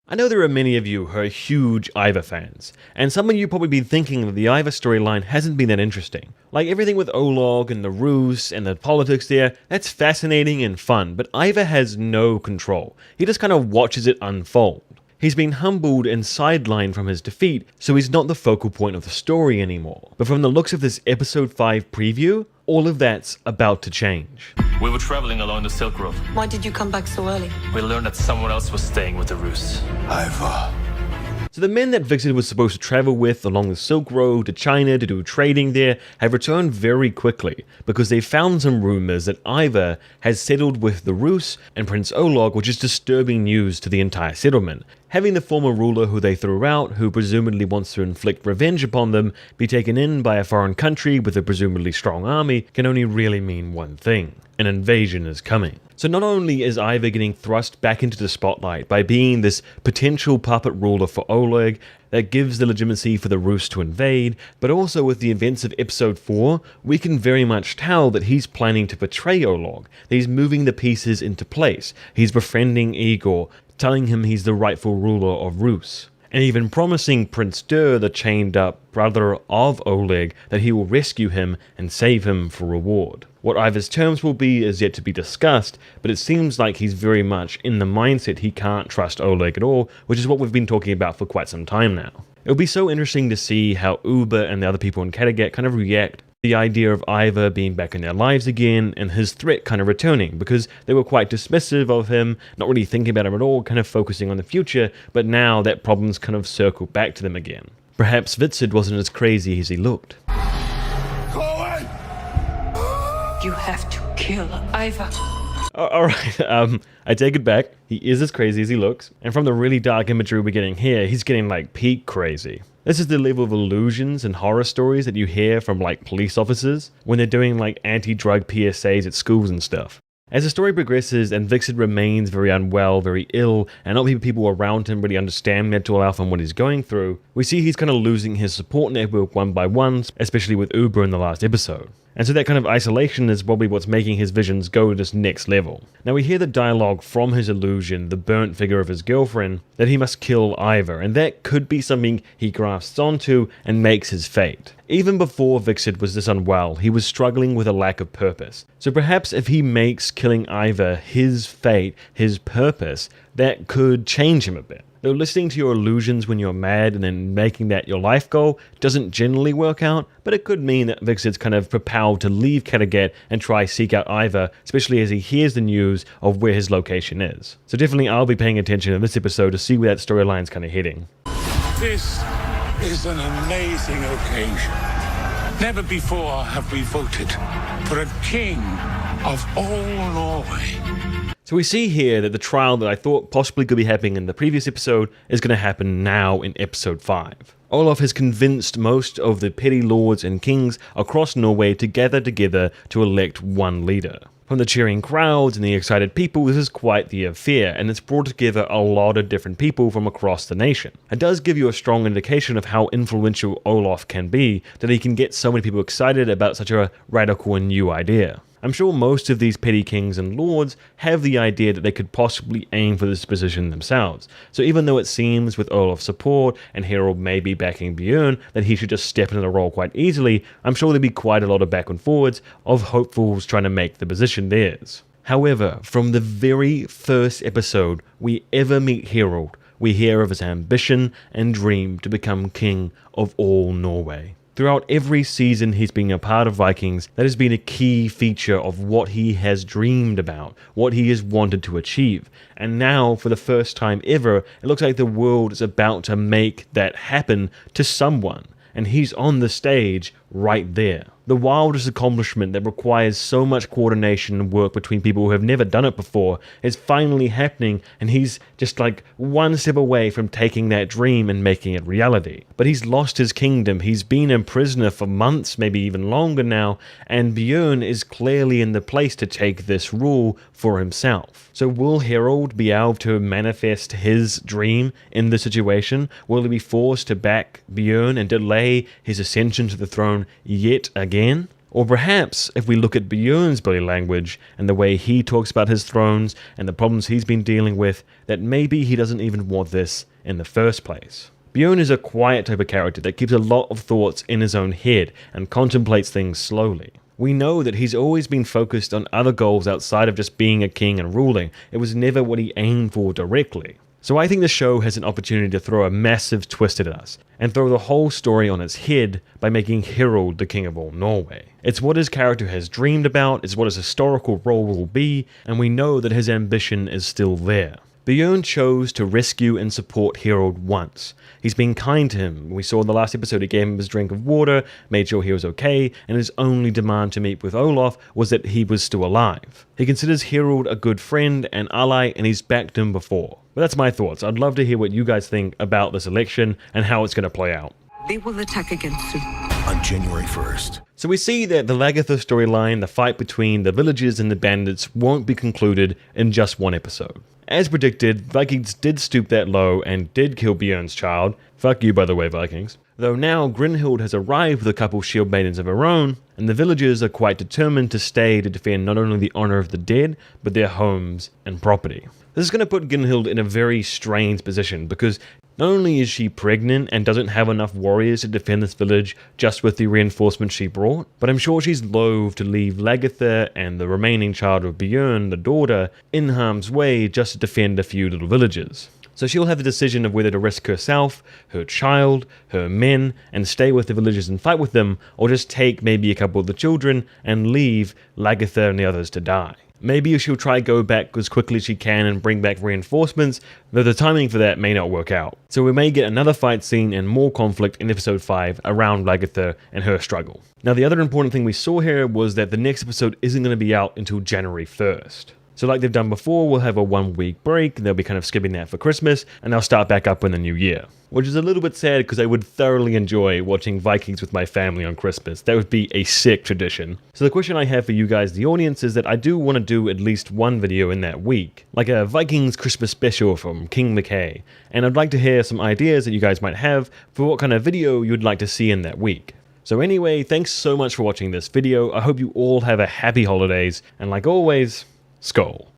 I know there are many of you who are huge Iver fans, and some of you probably been thinking that the Iver storyline hasn't been that interesting. Like everything with Olog and the Rus and the politics there, that's fascinating and fun, but Iver has no control. He just kind of watches it unfold. He's been humbled and sidelined from his defeat, so he's not the focal point of the story anymore. But from the looks of this episode 5 preview, all of that's about to change. We were traveling along the Silk Road. Why did you come back so early? We learned that someone else was staying with the Rus. Iver. So the men that Viksid was supposed to travel with along the Silk Road to China to do trading there have returned very quickly because they found some rumors that Iver has settled with the Rus and Prince Olog, which is disturbing news to the entire settlement. Having the former ruler who they threw out, who presumably wants to inflict revenge upon them, be taken in by a foreign country with a presumably strong army can only really mean one thing. An invasion is coming. So not only is Iver getting thrust back into the spotlight by being this potential puppet ruler for Oleg that gives the legitimacy for the Rus to invade, but also with the events of episode 4, we can very much tell that he's planning to betray Olog, that he's moving the pieces into place, he's befriending Igor, telling him he's the rightful ruler of Rus, and even promising Prince Dur, the chained up brother of Oleg, that he will rescue him and save him for reward. What Iver's terms will be is yet to be discussed, but it seems like he's very much in the mindset he can't trust Oleg at all, which is what we've been talking about for quite some time now. It'll be so interesting to see how Uber and the other people in Kattegat kind of react to the idea of Iver being back in their lives again and his threat kind of returning, because they were quite dismissive of him, not really thinking about him at all, kind of focusing on the future, but now that problem's kind of circled back to them again. Perhaps Viksid wasn't as crazy as he looked. You have to kill Iver. Alright, I take it back. He is as crazy as he looks, and from the really dark imagery we're getting here, he's getting like peak crazy. This is the level of illusions and horror stories that you hear from like police officers when they're doing like anti-drug PSAs at schools and stuff. As the story progresses and Viksid remains very unwell, very ill, and not many people around him really understand mental health and what he's going through, we see he's kind of losing his support network one by one, especially with Uber in the last episode. And so that kind of isolation is probably what's making his visions go to this next level. Now we hear the dialogue from his illusion, the burnt figure of his girlfriend, that he must kill Iver, and that could be something he grasps onto and makes his fate. Even before Viksid was this unwell, he was struggling with a lack of purpose. So perhaps if he makes killing Iver his fate, his purpose, that could change him a bit. Though listening to your illusions when you're mad and then making that your life goal doesn't generally work out, but it could mean that Viksid's kind of propelled to leave Kattegat and try seek out Iver, especially as he hears the news of where his location is. So definitely I'll be paying attention in this episode to see where that storyline's kind of heading. This is an amazing occasion. Never before have we voted for a king of all Norway. So we see here that the trial that I thought possibly could be happening in the previous episode is going to happen now in episode 5. Olaf has convinced most of the petty lords and kings across Norway to gather together to elect one leader. From the cheering crowds and the excited people, this is quite the affair, and it's brought together a lot of different people from across the nation. It does give you a strong indication of how influential Olaf can be, that he can get so many people excited about such a radical and new idea. I'm sure most of these petty kings and lords have the idea that they could possibly aim for this position themselves. So even though it seems with Olaf's support and Harald maybe backing Bejorn that he should just step into the role quite easily, I'm sure there'd be quite a lot of back and forwards of hopefuls trying to make the position theirs. However, from the very first episode we ever meet Harald, we hear of his ambition and dream to become king of all Norway. Throughout every season he's been a part of Vikings, that has been a key feature of what he has dreamed about, what he has wanted to achieve. And now, for the first time ever, it looks like the world is about to make that happen to someone. And he's on the stage right there. The wildest accomplishment that requires so much coordination and work between people who have never done it before is finally happening, and he's just like one step away from taking that dream and making it reality. But he's lost his kingdom, he's been a prisoner for months, maybe even longer now, and Bjorn is clearly in the place to take this rule for himself. So will Harald be able to manifest his dream in this situation? Will he be forced to back Bjorn and delay his ascension to the throne yet again? Or perhaps, if we look at Bejorn's body language and the way he talks about his thrones and the problems he's been dealing with, that maybe he doesn't even want this in the first place. Bejorn is a quiet type of character that keeps a lot of thoughts in his own head and contemplates things slowly. We know that he's always been focused on other goals outside of just being a king and ruling. It was never what he aimed for directly. So I think the show has an opportunity to throw a massive twist at us, and throw the whole story on its head by making Harald the king of all Norway. It's what his character has dreamed about, it's what his historical role will be, and we know that his ambition is still there. Bejorn chose to rescue and support Harald once. He's been kind to him. We saw in the last episode he gave him his drink of water, made sure he was okay, and his only demand to meet with Olaf was that he was still alive. He considers Harald a good friend and ally, and he's backed him before. But that's my thoughts. I'd love to hear what you guys think about this election and how it's going to play out. They will attack again soon. On January 1st. So we see that the Lagertha storyline, the fight between the villagers and the bandits, won't be concluded in just one episode. As predicted, Vikings did stoop that low and did kill Bjorn's child. Fuck you, by the way, Vikings. Though now Grinhild has arrived with a couple shield maidens of her own, and the villagers are quite determined to stay to defend not only the honor of the dead, but their homes and property. This is going to put Grinhild in a very strange position, because not only is she pregnant and doesn't have enough warriors to defend this village just with the reinforcements she brought, but I'm sure she's loath to leave Lagertha and the remaining child of Bjorn, the daughter, in harm's way just to defend a few little villages. So she'll have the decision of whether to risk herself, her child, her men, and stay with the villagers and fight with them, or just take maybe a couple of the children and leave Lagertha and the others to die. Maybe she'll try to go back as quickly as she can and bring back reinforcements, though the timing for that may not work out. So we may get another fight scene and more conflict in episode 5 around Lagertha and her struggle. Now the other important thing we saw here was that the next episode isn't going to be out until January 1st. So like they've done before, we'll have a 1 week break, they'll be kind of skipping that for Christmas, and they'll start back up in the new year. Which is a little bit sad because I would thoroughly enjoy watching Vikings with my family on Christmas. That would be a sick tradition. So the question I have for you guys, the audience, is that I do want to do at least one video in that week, like a Vikings Christmas special from King McKay, and I'd like to hear some ideas that you guys might have for what kind of video you'd like to see in that week. So anyway, thanks so much for watching this video. I hope you all have a happy holidays, and like always, Skål.